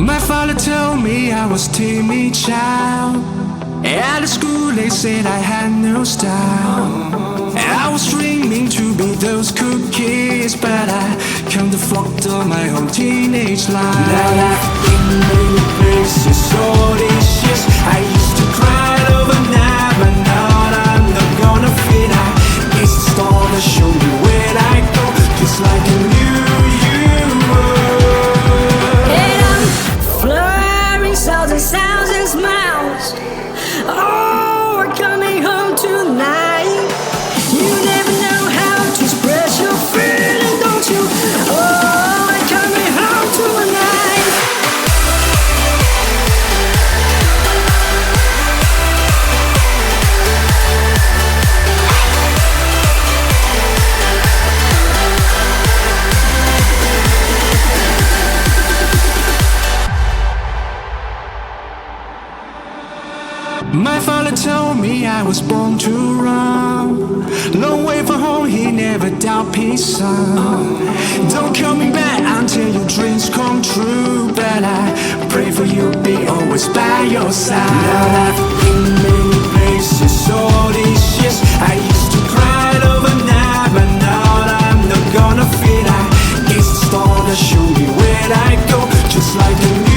My father told me I was timid child. At the school they said I had no style. I was dreaming to be those cool kids, but I can't afford all my whole teenage life. Now I've been many places all these years. I used to cry overnight, but now I'm not gonna fit. I guess the star to show me where I go, just like a new you were. And I'm flurrying sounds and sounds and smiles. Oh, we're coming home tonight. You never know how to express your feeling, don't you? Oh, we're coming home tonight. My father told me I was born to run. Long way from home, he never doubt peace, son. Don't call me back until your dreams come true, but I pray for you, be always by your side. Now I've been many places all these years. I used to cry overnight, but now I'm not gonna fit. I guess the star to show me where I go, just like a